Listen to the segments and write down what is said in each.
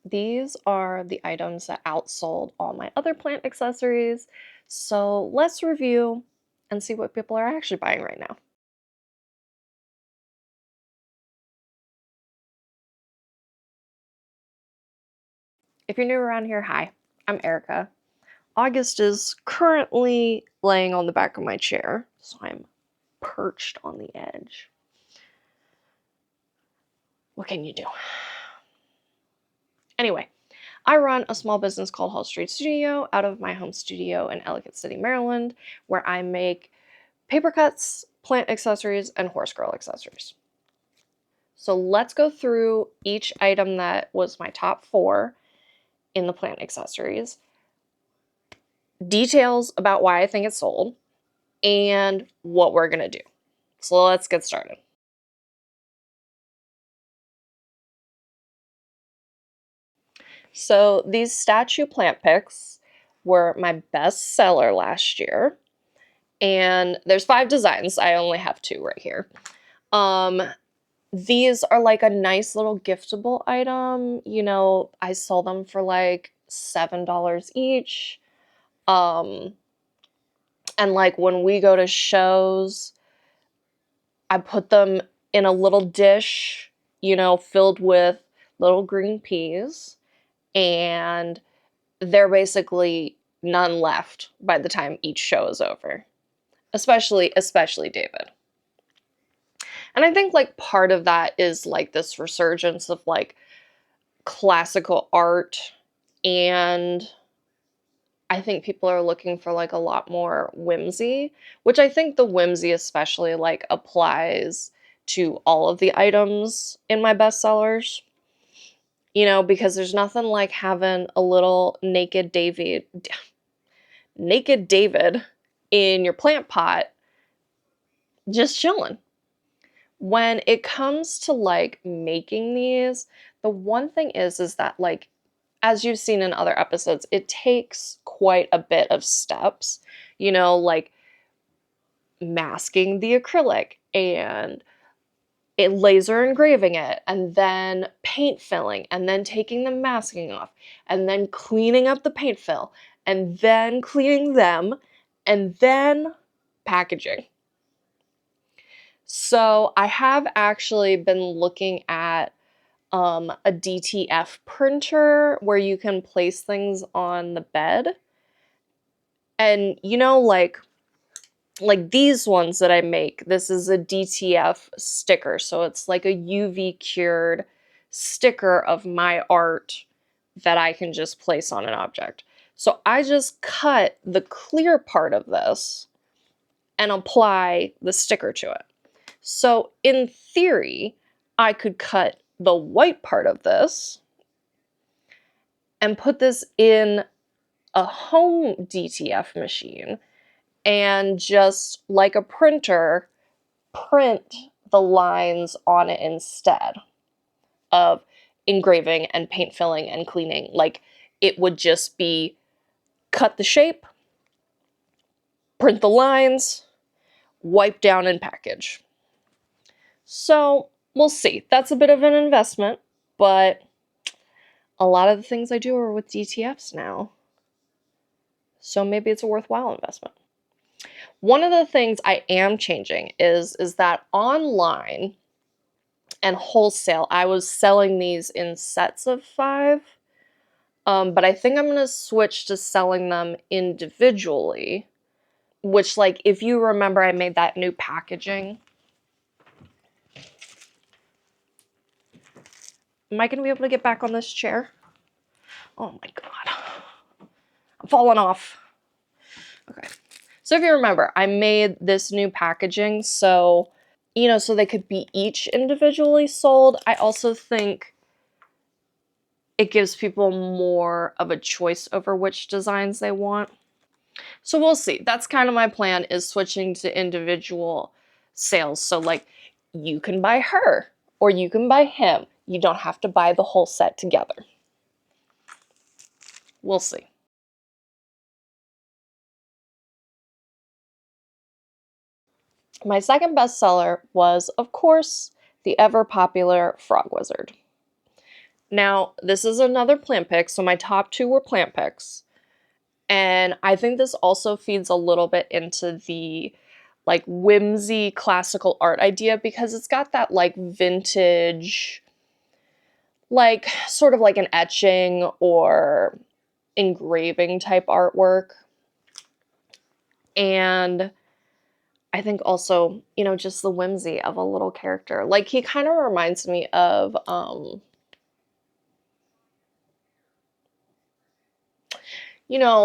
these are the items that outsold all my other plant accessories. So let's review and see what people are actually buying right now. If you're new around here, hi, I'm Erica. August is currently laying on the back of my chair, so I'm perched on the edge. What can you do? Anyway, I run a small business called Hall Street Studio out of my home studio in Ellicott City, Maryland, where I make paper cuts, plant accessories, and horse girl accessories. So let's go through each item that was my top 4 in the plant accessories, details about why I think it's sold, and what we're gonna do. So let's get started. So these statue plant picks were my best seller last year. And there's 5 designs. I only have 2 right here. These are like a nice little giftable item. You know, I sell them for like $7 each. And like when we go to shows, I put them in a little dish, you know, filled with little green peas, and they're basically none left by the time each show is over. Especially David. And I think like part of that is like this resurgence of like classical art, and I think people are looking for like a lot more whimsy, which I think the whimsy especially like applies to all of the items in my bestsellers. You know, because there's nothing like having a little naked David in your plant pot just chilling. When it comes to like making these, the one thing is that like, as you've seen in other episodes, it takes quite a bit of steps, you know, like masking the acrylic and laser engraving it, and then paint filling, and then taking the masking off, and then cleaning up the paint fill, and then cleaning them, and then packaging. So I have actually been looking at a DTF printer where you can place things on the bed. And you know, like these ones that I make, this is a DTF sticker. So it's like a UV cured sticker of my art that I can just place on an object. So I just cut the clear part of this and apply the sticker to it. So in theory, I could cut the white part of this and put this in a home DTF machine and just like a printer, print the lines on it instead of engraving and paint filling and cleaning. Like it would just be cut the shape, print the lines, wipe down and package. So we'll see. That's a bit of an investment, but a lot of the things I do are with DTFs now. So maybe it's a worthwhile investment. One of the things I am changing is that online and wholesale, I was selling these in sets of 5, but I think I'm going to switch to selling them individually, which, like, if you remember, I made that new packaging. Am I going to be able to get back on this chair? Oh my god. I'm falling off. Okay. So if you remember, I made this new packaging so, you know, so they could be each individually sold. I also think it gives people more of a choice over which designs they want. So we'll see. That's kind of my plan, is switching to individual sales. So like you can buy her or you can buy him. You don't have to buy the whole set together. We'll see. My second bestseller was, of course, the ever popular Frog Wizard. Now, this is another plant pick, so my top two were plant picks. And I think this also feeds a little bit into the like whimsy classical art idea because it's got that like vintage, like sort of like an etching or engraving type artwork. And I think also, just the whimsy of a little character. Like he kind of reminds me of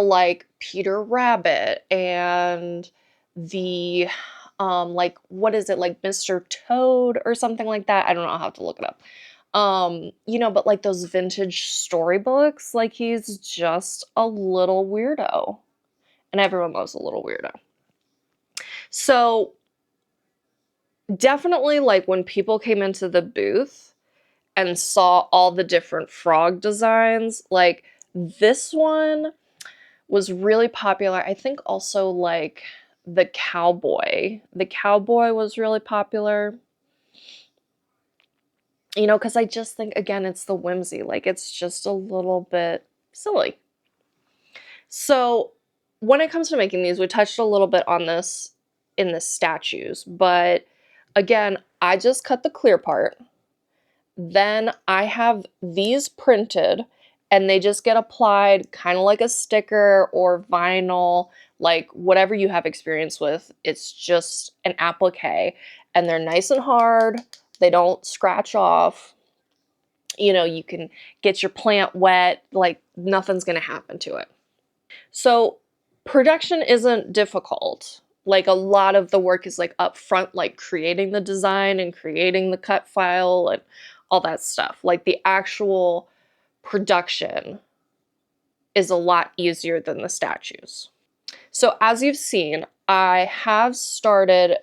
like Peter Rabbit and the like what is it, like Mr. Toad or something like that. I don't know, I'll have to look it up. But like those vintage storybooks, like he's just a little weirdo. And everyone loves a little weirdo. So definitely like when people came into the booth and saw all the different frog designs, like this one was really popular. I think also like the cowboy. The cowboy was really popular. Because I just think, again, it's the whimsy. Like, it's just a little bit silly. So, when it comes to making these, we touched a little bit on this in the statues. But again, I just cut the clear part. Then I have these printed and they just get applied kind of like a sticker or vinyl, like whatever you have experience with. It's just an applique and they're nice and hard. They don't scratch off. You can get your plant wet, like nothing's going to happen to it. So production isn't difficult. Like a lot of the work is like up front, like creating the design and creating the cut file and all that stuff. Like the actual production is a lot easier than the statues. So as you've seen, I have started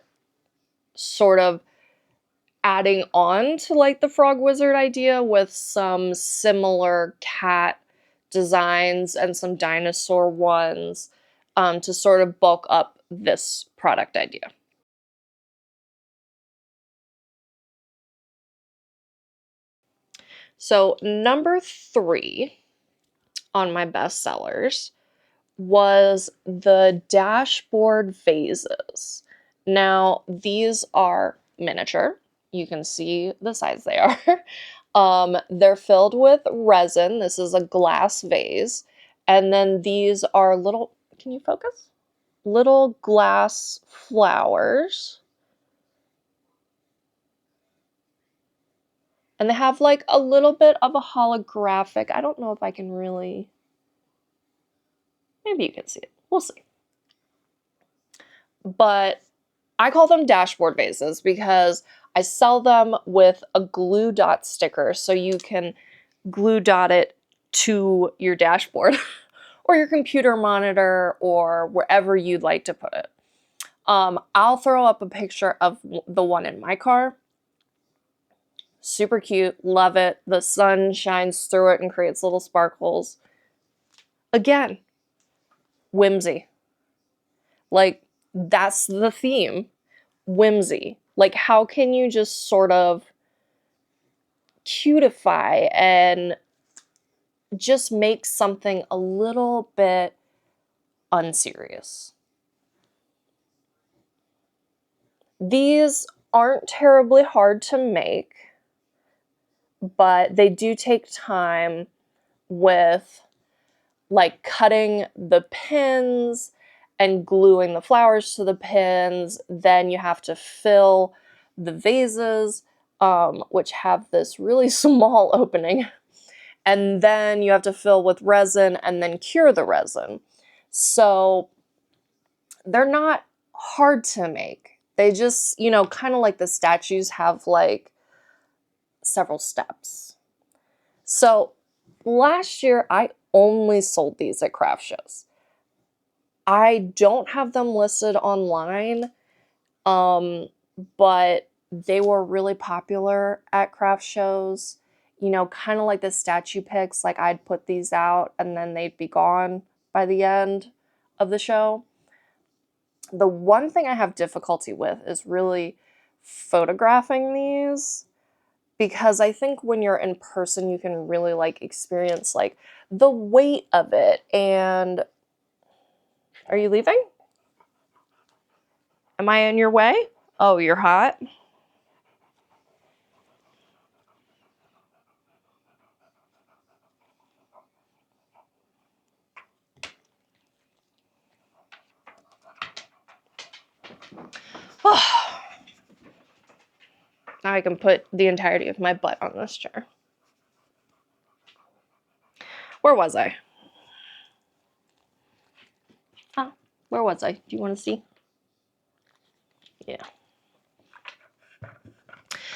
sort of adding on to like the frog wizard idea with some similar cat designs and some dinosaur ones to sort of bulk up this product idea. So number 3 on my bestsellers was the dashboard vases. Now, these are miniature. You can see the size they are. They're filled with resin. This is a glass vase. And then these are little, can you focus? Little glass flowers. And they have like a little bit of a holographic. I don't know if I can really, maybe you can see it. We'll see. But I call them dashboard vases because I sell them with a glue dot sticker so you can glue dot it to your dashboard or your computer monitor or wherever you'd like to put it. I'll throw up a picture of the one in my car. Super cute, love it. The sun shines through it and creates little sparkles. Again, whimsy. Like, that's the theme. Whimsy. Like, how can you just sort of cutify and just make something a little bit unserious? These aren't terribly hard to make, but they do take time with like cutting the pins and gluing the flowers to the pins. Then you have to fill the vases, which have this really small opening. And then you have to fill with resin and then cure the resin. So they're not hard to make. They just, kind of like the statues have like several steps. So last year I only sold these at craft shows. I don't have them listed online, but they were really popular at craft shows. Kind of like the statue picks, like I'd put these out and then they'd be gone by the end of the show. The one thing I have difficulty with is really photographing these. because I think when you're in person, you can really like experience like the weight of it. And are you leaving? Am I in your way? Oh, you're hot? Now I can put the entirety of my butt on this chair. Where was I? Huh? Where was I? Do you want to see? Yeah.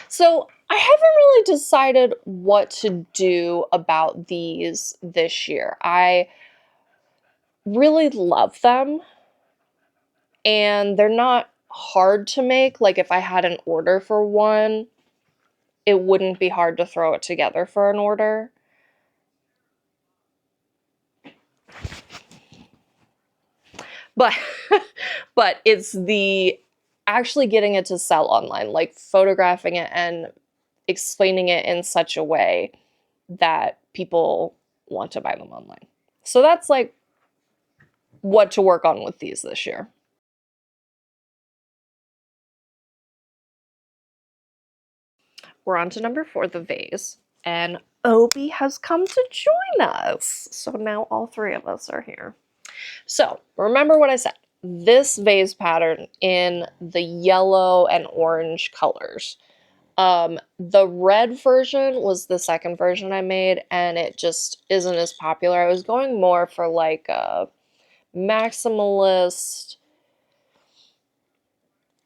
So I haven't really decided what to do about these this year. I really love them, and they're not hard to make. Like if I had an order for one, it wouldn't be hard to throw it together for an order. But but it's the actually getting it to sell online, like photographing it and explaining it in such a way that people want to buy them online. So that's like what to work on with these this year. We're on to number 4, the vase. And Obi has come to join us. So now all 3 of us are here. So remember what I said. This vase pattern in the yellow and orange colors. The red version was the second version I made, and it just isn't as popular. I was going more for like a maximalist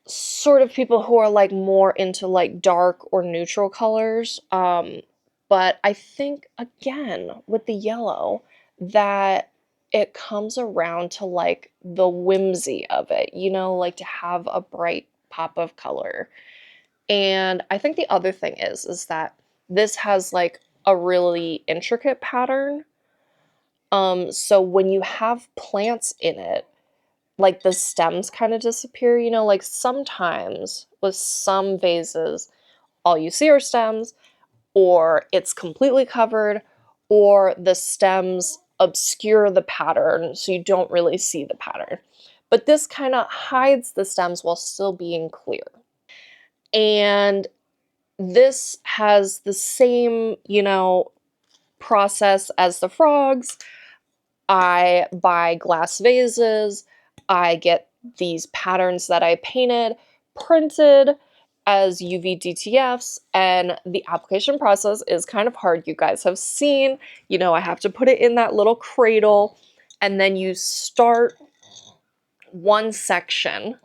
sort of people who are like more into like dark or neutral colors. But I think again with the yellow that it comes around to like the whimsy of it, you know, like to have a bright pop of color. And I think the other thing is that this has like a really intricate pattern. So when you have plants in it, like the stems kind of disappear, you know, like sometimes with some vases, all you see are stems, or it's completely covered, or the stems obscure the pattern, so you don't really see the pattern. But this kind of hides the stems while still being clear. And this has the same, you know, process as the frogs. I buy glass vases, I get these patterns that I painted printed as UV DTFs, and the application process is kind of hard. You guys have seen, you know, I have to put it in that little cradle, and then you start one section,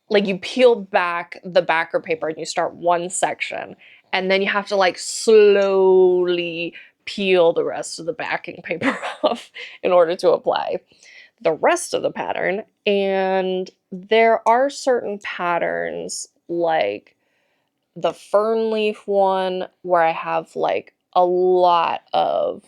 like you peel back the backer paper and you start one section, and then you have to like slowly peel the rest of the backing paper off in order to apply the rest of the pattern. And there are certain patterns like the fern leaf one where I have like a lot of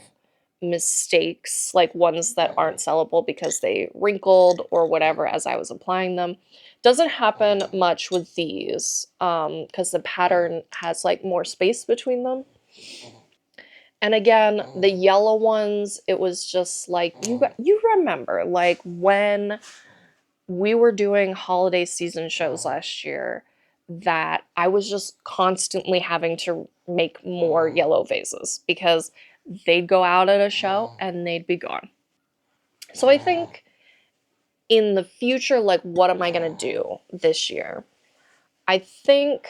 mistakes, like ones that aren't sellable because they wrinkled or whatever as I was applying them. Doesn't happen much with these because the pattern has like more space between them. And again, the yellow ones, it was just like you remember like when we were doing holiday season shows last year that I was just constantly having to make more yellow vases because they'd go out at a show and they'd be gone. So I think in the future, like, what am I going to do this year? I think,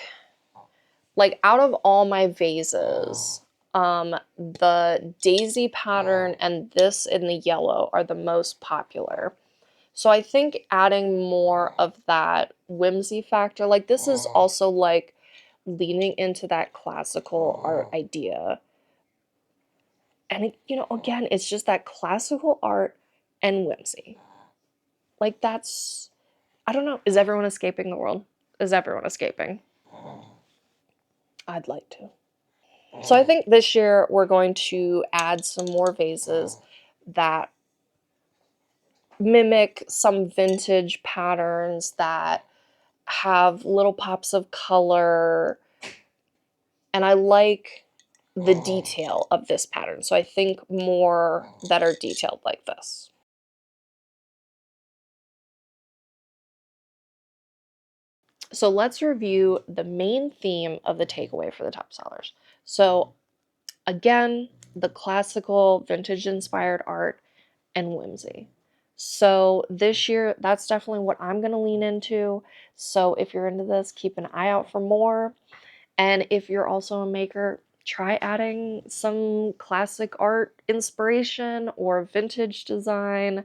like, out of all my vases, the daisy pattern and this in the yellow are the most popular. So I think adding more of that whimsy factor, like this is also like leaning into that classical art idea. And it, you know, again, it's just that classical art and whimsy. Like that's, I don't know, is everyone escaping the world? Is everyone escaping? I'd like to. So I think this year we're going to add some more vases that mimic some vintage patterns that have little pops of color, And I like the detail of this pattern, so I think more that are detailed like this. So let's review the main theme of the takeaway for the top sellers. So again, the classical vintage inspired art and whimsy. So this year, that's definitely what I'm going to lean into. So if you're into this, keep an eye out for more. And if you're also a maker, try adding some classic art inspiration or vintage design,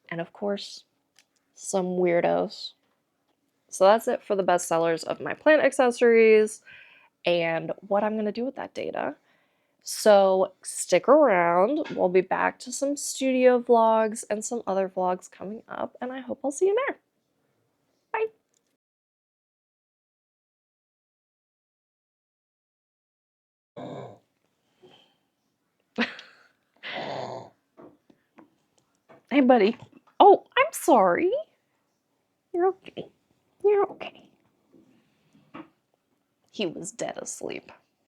and of course, some weirdos. So that's it for the best sellers of my plant accessories and what I'm going to do with that data. So stick around. We'll be back to some studio vlogs and some other vlogs coming up, and I hope I'll see you there. Bye. Hey, buddy. Oh, I'm sorry. You're okay. You're okay. He was dead asleep.